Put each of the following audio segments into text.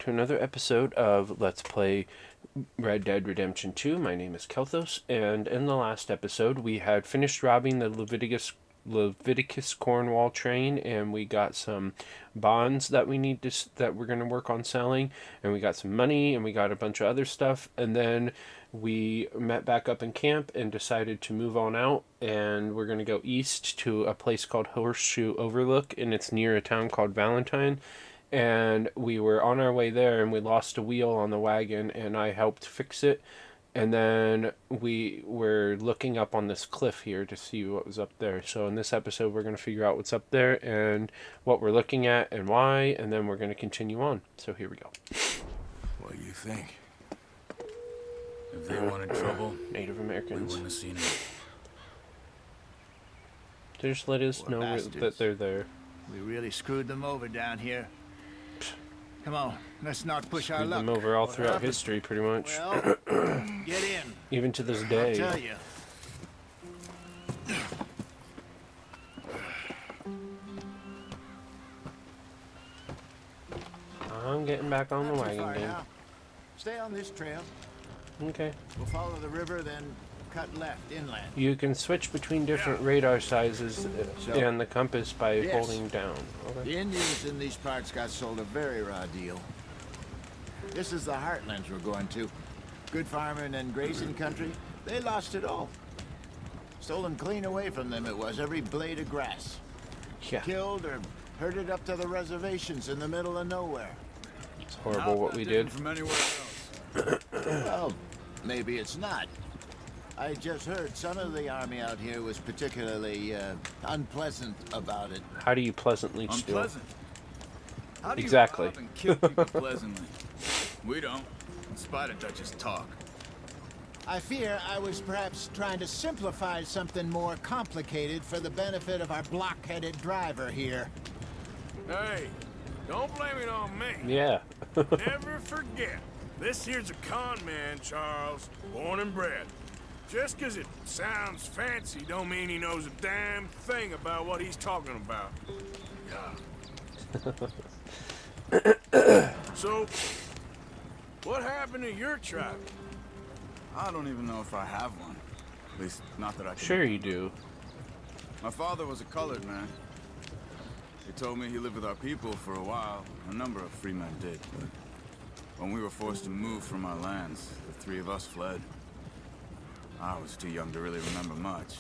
to another episode of Let's Play Red Dead Redemption 2. My name is Kelthos, and in the last episode we had finished robbing the Leviticus Cornwall train, and we got some bonds that that we're going to work on selling, and we got some money, and we got a bunch of other stuff, and then we met back up in camp and decided to move on out, and we're going to go east to a place called Horseshoe Overlook, and it's near a town called Valentine. And we were on our way there, and we lost a wheel on the wagon, and I helped fix it. And then we were looking up on this cliff here to see what was up there. So in this episode, we're going to figure out what's up there and what we're looking at and why, and then we're going to continue on. So here we go. What do you think? If they wanted trouble, Native we Americans. wouldn't have seen it. Just let us Poor know bastards. that they're there. We really screwed them over down here. Come on, let's not push our Screwed luck. them over all What throughout happened? history, pretty much. Well, get in. Even to this I'll day. tell you. I'm getting back on the Not too wagon far again. now. Stay on this trail. Okay. We'll follow the river, then cut left inland. You can switch between different radar sizes So- and the compass by Yes. holding down. Okay. The Indians in these parts got sold a very raw deal. This is the heartlands we're going to. Good farming and grazing country. They lost it all. Stolen clean away from them it was, every blade of grass. Yeah, Killed or herded up to the reservations in the middle of nowhere. it's horrible what we did. From anywhere else. Well, maybe it's not. I just heard some of the army out here was particularly unpleasant about it. How do you pleasantly steal? Unpleasant. How do you Exactly. rob and kill people pleasantly? We don't, in spite of Dutch's talk. I fear I was perhaps trying to simplify something more complicated for the benefit of our block-headed driver here. Hey, don't blame it on me. Yeah. Never forget, this here's a con man, Charles, born and bred. Just 'cause it sounds fancy don't mean he knows a damn thing about what he's talking about. So, what happened to your tribe? I don't even know if I have one. At least, not that I can. Sure you do. My father was a colored man. He told me he lived with our people for a while. A number of free men did, but when we were forced to move from our lands, the three of us fled. I was too young to really remember much.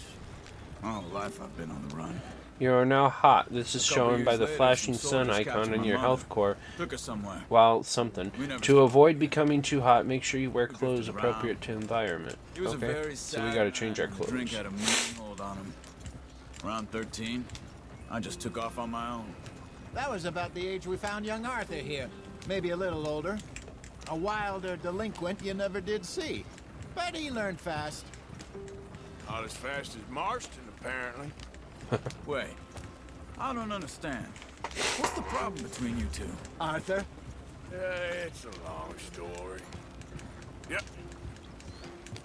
My whole life I've been on the run. You are now hot. This is A couple shown by years the later, flashing some sun soldiers icon captured in my your mother. health core. Took us somewhere. While something. We never To stopped. avoid becoming too hot, make sure you wear drifted clothes around. appropriate to environment. He was a Okay? very So we sad gotta change our man. The drink clothes. had a mean hold on him. Around 13, I just took off on my own. That was about the age we found young Arthur here. Maybe a little older. A wilder delinquent you never did see. But he learned fast. Not as fast as Marston, apparently. Wait, I don't understand. What's the problem between you two? Arthur? Yeah, it's a long story. Yep,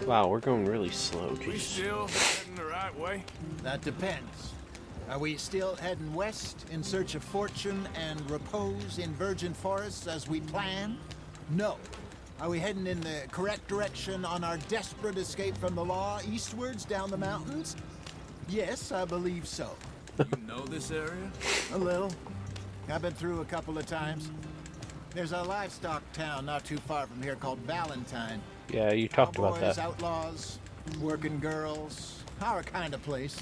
Wow, we're going really slow. we Jeez. still heading the right way. That depends. Are we still heading west in search of fortune and repose in virgin forests as we planned? No. Are we heading in the correct direction on our desperate escape from the law eastwards down the mountains? Yes, I believe so. You know this area? A little. I've been through a couple of times. There's a livestock town not too far from here called Valentine. Yeah, you talked about Cowboys, that. outlaws, working girls, our kind of place.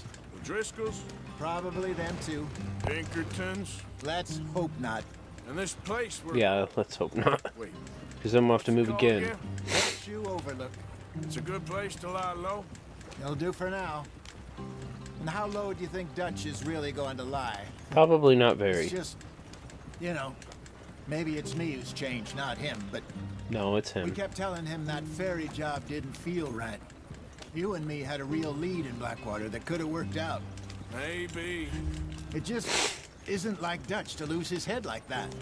The Driscolls, Probably them too. Pinkertons, Let's hope not. and this place where... Yeah, let's hope not. Wait, Because then we'll have to move called again. Horseshoe Overlook. It's a good place to lie low. It'll do for now. And how low do you think Dutch is really going to lie? Probably not very. It's just, you know, maybe it's me who's changed, not him, but No, it's we him. kept telling him that ferry job didn't feel right. You and me had a real lead in Blackwater that could have worked out. Maybe. It just isn't like Dutch to lose his head like that.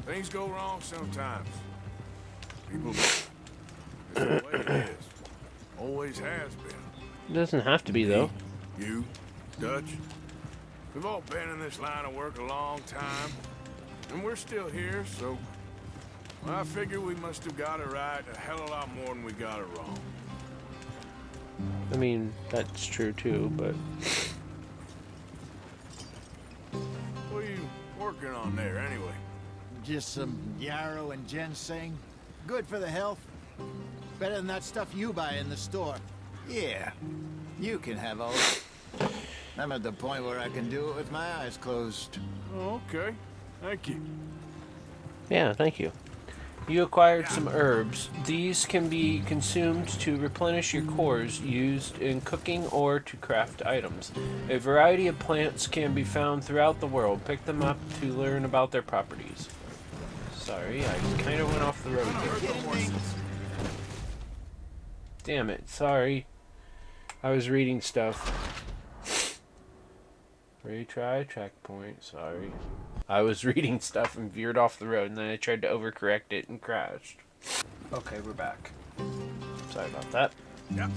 Things go wrong sometimes. People... It's the way it is. Always has been. It doesn't have to be, though. You, Dutch, we've all been in this line of work a long time, and we're still here, so Well, I figure we must have got it right a hell of a lot more than we got it wrong. I mean, that's true too, but... What are you working on there, anyway? Just some yarrow and ginseng. Good for the health. Better than that stuff you buy in the store. Yeah, you can have all that. I'm at the point where I can do it with my eyes closed. Oh, okay. Thank you. Yeah, thank you. You acquired some herbs. These can be consumed to replenish your cores, used in cooking or to craft items. A variety of plants can be found throughout the world. Pick them up to learn about their properties. Sorry, I kind of went off the road here. Damn it, sorry. I was reading stuff. Retry checkpoint, sorry. I was reading stuff and veered off the road, and then I tried to overcorrect it and crashed. Okay, we're back. Sorry about that. Yep.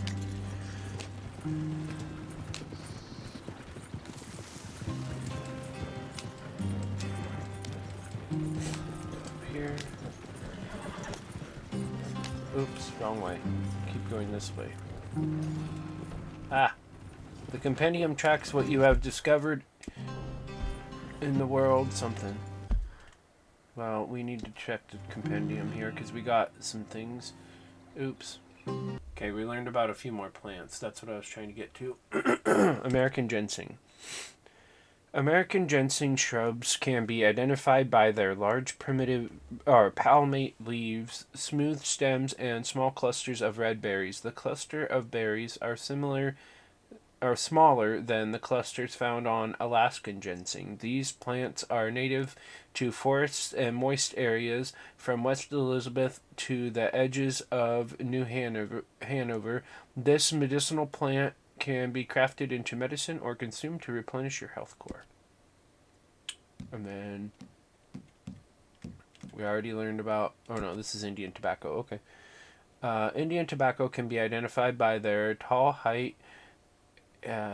Here. Oops, wrong way. Keep going this way. Ah! The compendium tracks what you have discovered in the world. Something. Well, we need to check the compendium here because we got some things. Oops. Okay, we learned about a few more plants. That's what I was trying to get to. American ginseng. American ginseng shrubs can be identified by their large primitive or palmate leaves, smooth stems, and small clusters of red berries. The cluster of berries are smaller than the clusters found on Alaskan ginseng. These plants are native to forests and moist areas from West Elizabeth to the edges of New Hanover. This medicinal plant can be crafted into medicine or consumed to replenish your health core. And then we already learned about... Oh no, this is Indian tobacco. Okay. Indian tobacco can be identified by their tall height,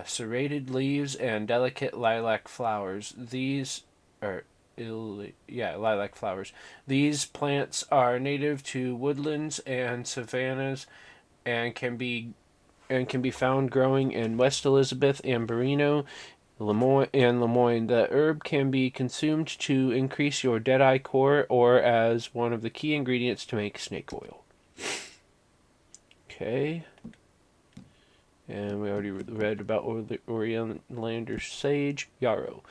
serrated leaves, and delicate lilac flowers. Lilac flowers. These plants are native to woodlands and savannas and can be found growing in West Elizabeth, Amberino, Lemoyne. The herb can be consumed to increase your Deadeye core or as one of the key ingredients to make snake oil. Okay. And we already read about Oriolander sage, yarrow.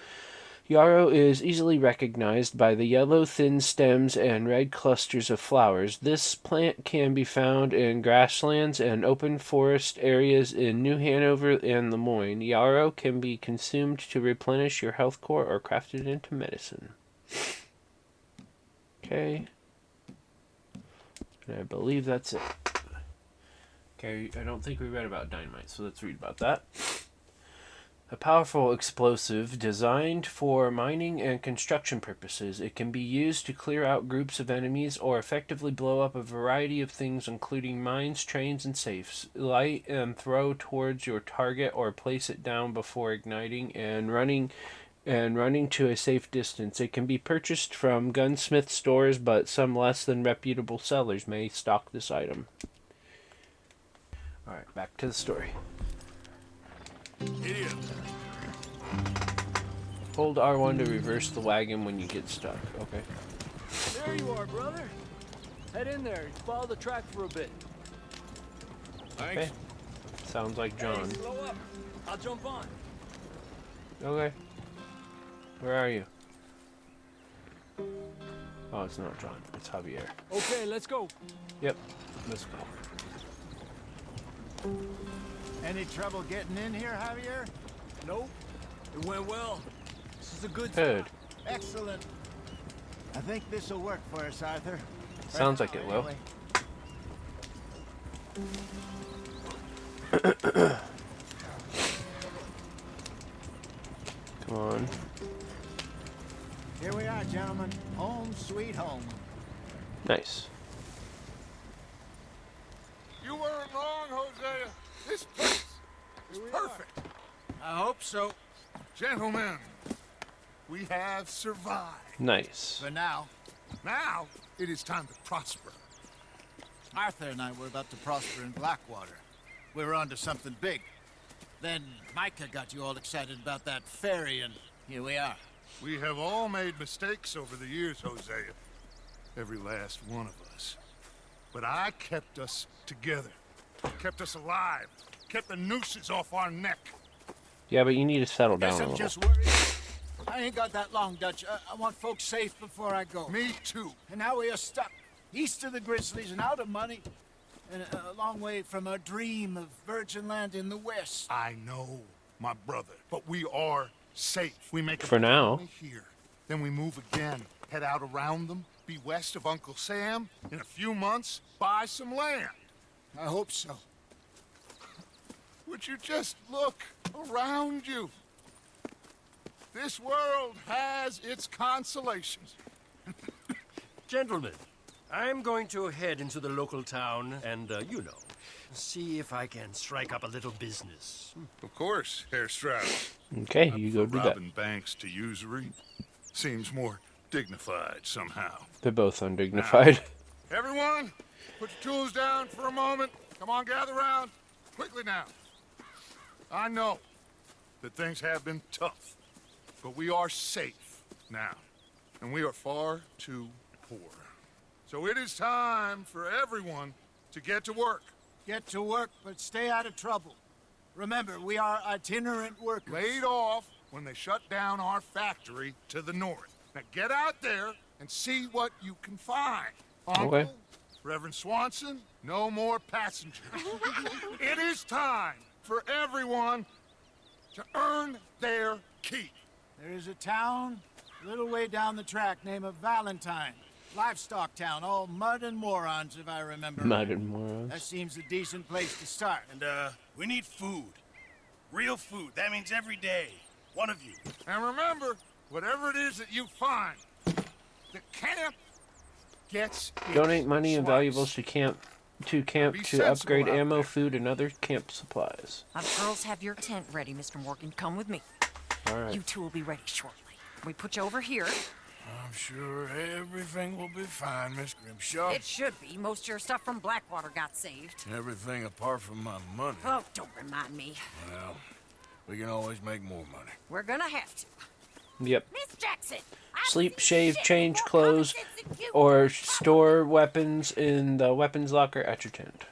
Yarrow is easily recognized by the yellow thin stems and red clusters of flowers. This plant can be found in grasslands and open forest areas in New Hanover and Lemoyne. Yarrow can be consumed to replenish your health core or crafted into medicine. Okay. And I believe that's it. Okay, I don't think we read about dynamite, so let's read about that. A powerful explosive designed for mining and construction purposes. It can be used to clear out groups of enemies or effectively blow up a variety of things, including mines, trains, and safes. Light and throw towards your target or place it down before igniting and running to a safe distance. It can be purchased from gunsmith stores, but some less than reputable sellers may stock this item. Alright, back to the story. Idiot. Hold R1 to reverse the wagon when you get stuck. Okay. There you are, brother. Head in there. Follow the track for a bit. Thanks. Okay. Sounds like John. Hey, slow up. I'll jump on. Okay. Where are you? Oh, it's not John. It's Javier. Okay, let's go. Yep. Let's go. Any trouble getting in here, Javier? Nope. It went well. This is a good Good. Excellent. I think this will work for us, Arthur. Sounds Right like it now, will. anyway. Come on. Here we are, gentlemen. Home sweet home. Nice. You weren't wrong, Hosea. This place is perfect. I hope so. Gentlemen, we have survived. Nice. For now. Now, it is time to prosper. Arthur and I were about to prosper in Blackwater. We were onto something big. Then Micah got you all excited about that ferry, and here we are. We have all made mistakes over the years, Hosea. Every last one of us. But I kept us together. Kept us alive. Kept the nooses off our neck. Yeah, but you need to settle down Guess a I'm little. just worried. I ain't got that long, Dutch. I want folks safe before I go. Me too. And now we are stuck east of the Grizzlies and out of money, and a long way from our dream of virgin land in the west. I know, my brother. But we are safe. We make a For now. family here. Then we move again. Head out around them. Be west of Uncle Sam. In a few months, buy some land. I hope so. Would you just look around you? This world has its consolations. Gentlemen, I'm going to head into the local town and, see if I can strike up a little business. Of course, Herr Strauss. Okay, you go For do that. robbing banks to usury seems more dignified somehow. They're both undignified. Everyone, put your tools down for a moment. Come on, gather round. Quickly now. I know that things have been tough, but we are safe now, and we are far too poor. So it is time for everyone to get to work. Get to work, but stay out of trouble. Remember, we are itinerant workers. Laid off when they shut down our factory to the north. Now get out there and see what you can find. Uncle, Okay. Reverend Swanson, no more passengers. It is time for everyone to earn their keep. There is a town a little way down the track named Valentine. Livestock town, all mud and morons, if I remember. Mud and morons. That seems a decent place to start. And, we need food. Real food. That means every day. One of you. And remember, whatever it is that you find, the camp gets its Donate money and slice. valuables to camp Be to sensible upgrade out ammo, there. food, and other camp supplies. Girls, have your tent ready, Mr. Morgan. Come with me. All right. You two will be ready shortly. We put you over here. I'm sure everything will be fine, Miss Grimshaw. It should be. Most of your stuff from Blackwater got saved. Everything apart from my money. Oh, don't remind me. Well, we can always make more money. We're gonna have to. Yep. Miss Jackson! I've Sleep, seen shave, shit change more clothes, common sense than you. or store weapons in the weapons locker at your tent.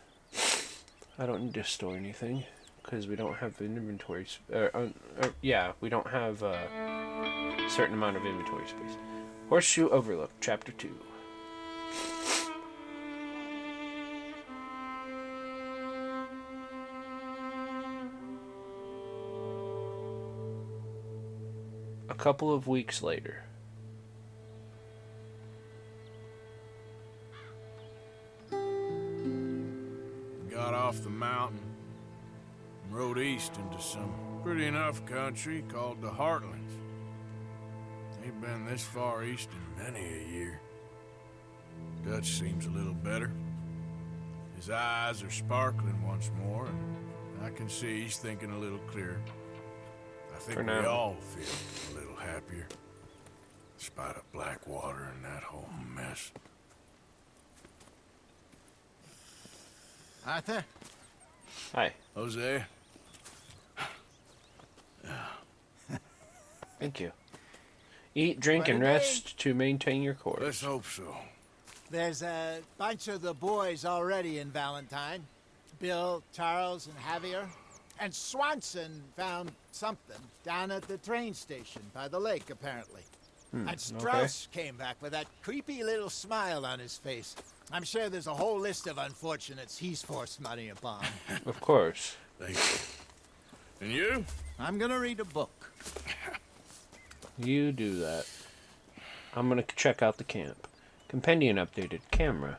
I don't need to store anything because we don't have inventory. Yeah, we don't have a certain amount of inventory space. Horseshoe Overlook, Chapter 2. A couple of weeks later. Got off the mountain and rode east into some pretty enough country called the Heartlands. Ain't been this far east in many a year. Dutch seems a little better. His eyes are sparkling once more, and I can see he's thinking a little clearer. I think For we now. all feel a little happier, in spite of Blackwater and that whole mess. Arthur? Hi. Jose? Thank you. Eat, drink, and Quite a day. rest to maintain your course. Let's hope so. There's a bunch of the boys already in Valentine. Bill, Charles, and Javier. And Swanson found something down at the train station by the lake, apparently. And Strauss came back with that creepy little smile on his face. I'm sure there's a whole list of unfortunates he's forced money upon. Of course. Thank you. And you? I'm gonna read a book. You do that. I'm gonna check out the camp. Compendium updated. Camera.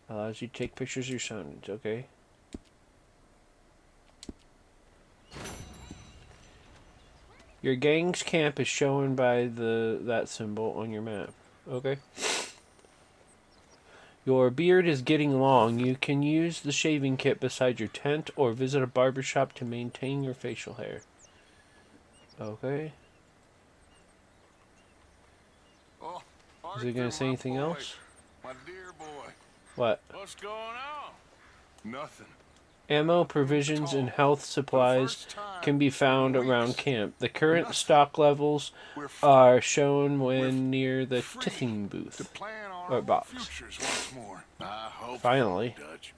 Allows you to take pictures of your surroundings. Okay. Your gang's camp is shown by that symbol on your map. Okay. Your beard is getting long. You can use the shaving kit beside your tent or visit a barber shop to maintain your facial hair. Okay. Oh, Is he gonna say anything else? My dear boy. What? What's going on? Nothing. Ammo, provisions, and health supplies can be found around camp. The current stock levels are shown when near the tithing booth or box. Once more. I hope Finally. so, Dutch.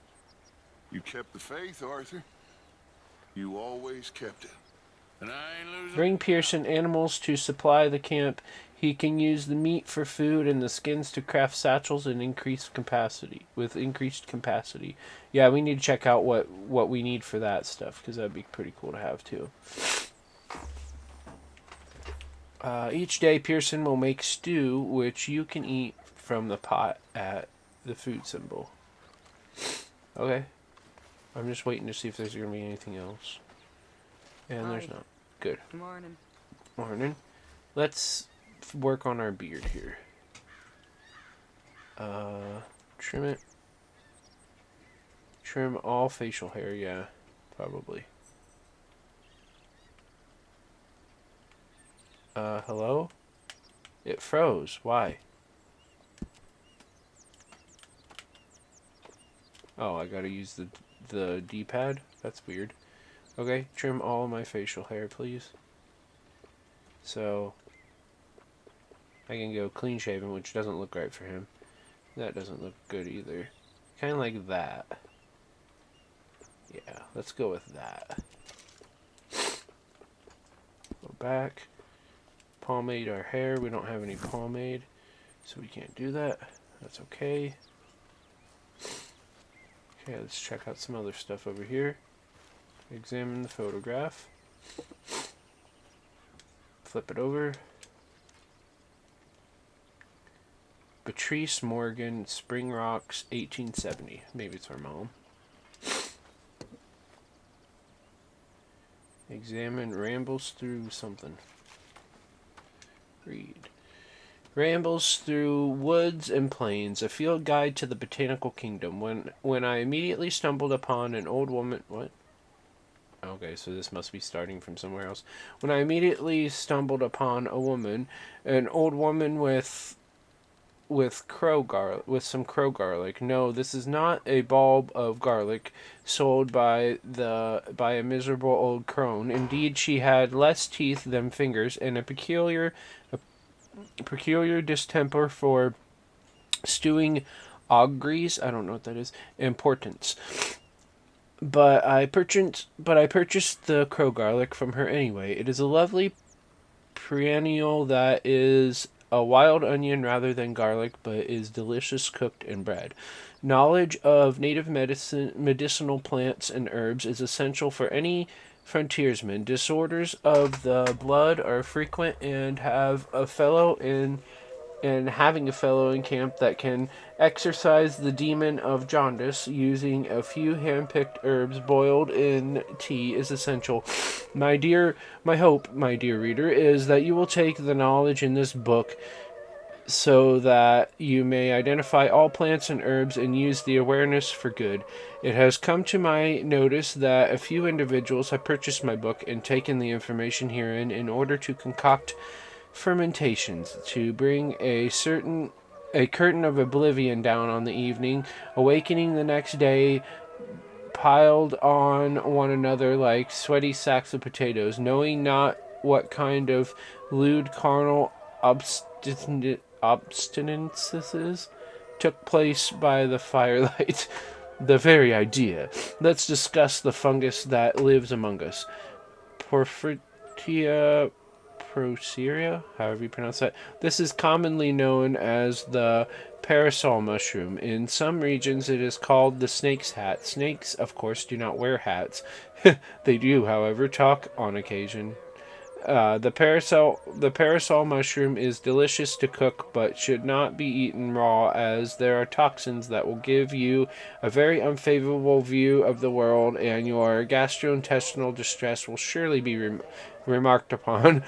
You kept the faith, Arthur. You always kept it. And I ain't losing. Bring Pearson animals to supply the camp. He can use the meat for food and the skins to craft satchels and increased capacity. Yeah, we need to check out what we need for that stuff, because that'd be pretty cool to have too. Each day, Pearson will make stew, which you can eat from the pot at the food symbol. Okay. I'm just waiting to see if there's going to be anything else. And there's not. Good. Morning. Morning. Let's work on our beard here. Trim it. Trim all facial hair, yeah. Probably. Hello? It froze. Why? Oh, I gotta use the D-pad? That's weird. Okay, trim all my facial hair, please. So, I can go clean shaven, which doesn't look right for him. That doesn't look good either. Kind of like that. Yeah, let's go with that. Go back. Pomade our hair. We don't have any pomade, so we can't do that. That's okay. Okay, let's check out some other stuff over here. Examine the photograph. Flip it over. Patrice Morgan, Spring Rocks, 1870. Maybe it's our mom. Examine rambles through something. Read. Rambles through woods and plains, a field guide to the botanical kingdom. When I immediately stumbled upon an old woman... What? Okay, so this must be starting from somewhere else. When I immediately stumbled upon a woman, an old woman with some crow garlic. No, this is not a bulb of garlic sold by a miserable old crone. Indeed, she had less teeth than fingers and a peculiar distemper for stewing augries. I don't know what that is. Importance. But I purchased the crow garlic from her anyway. It is a lovely perennial that is a wild onion rather than garlic, but is delicious cooked and bread. Knowledge of native medicinal plants and herbs is essential for any frontiersman. Disorders of the blood are frequent, and having a fellow in camp that can exorcise the demon of jaundice using a few hand-picked herbs boiled in tea is essential. My hope, my dear reader, is that you will take the knowledge in this book so that you may identify all plants and herbs and use the awareness for good. It has come to my notice that a few individuals have purchased my book and taken the information herein in order to concoct fermentations to bring a curtain of oblivion down on the evening, awakening the next day piled on one another like sweaty sacks of potatoes, knowing not what kind of lewd carnal obstinances took place by the firelight. The very idea. Let's discuss the fungus that lives among us. Porphyria Procera, however you pronounce that. This is commonly known as the parasol mushroom. In some regions it is called the snake's hat. Snakes, of course, do not wear hats. They do, however, talk on occasion. The parasol mushroom is delicious to cook, but should not be eaten raw, as there are toxins that will give you a very unfavorable view of the world, and your gastrointestinal distress will surely be remarked upon.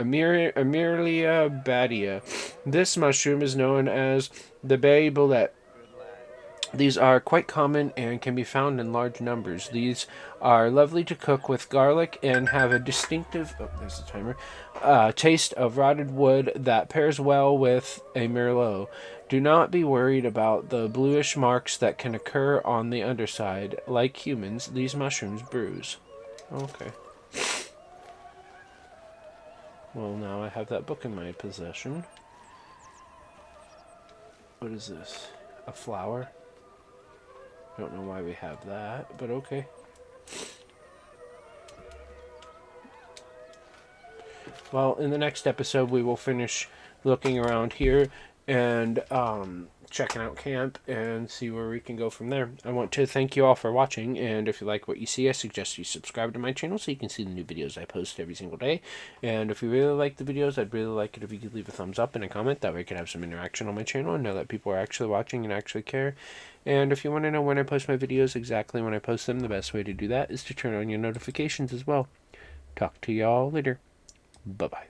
Amelia badia. This mushroom is known as the bay boulette. These are quite common and can be found in large numbers. These are lovely to cook with garlic and have a distinctive, there's the timer, taste of rotted wood that pairs well with a Merlot. Do not be worried about the bluish marks that can occur on the underside. Like humans, these mushrooms bruise. Okay. Well, now I have that book in my possession. What is this? A flower? Don't know why we have that, but okay. Well, in the next episode, we will finish looking around here and checking out camp and see where we can go from there. I want to thank you all for watching, and if you like what you see, I suggest you subscribe to my channel so you can see the new videos I post every single day. And if you really like the videos, I'd really like it if you could leave a thumbs up and a comment. That way I could have some interaction on my channel and know that people are actually watching and actually care. And if you want to know when I post my videos, exactly when I post them, the best way to do that is to turn on your notifications as well. Talk to y'all later. Bye-bye.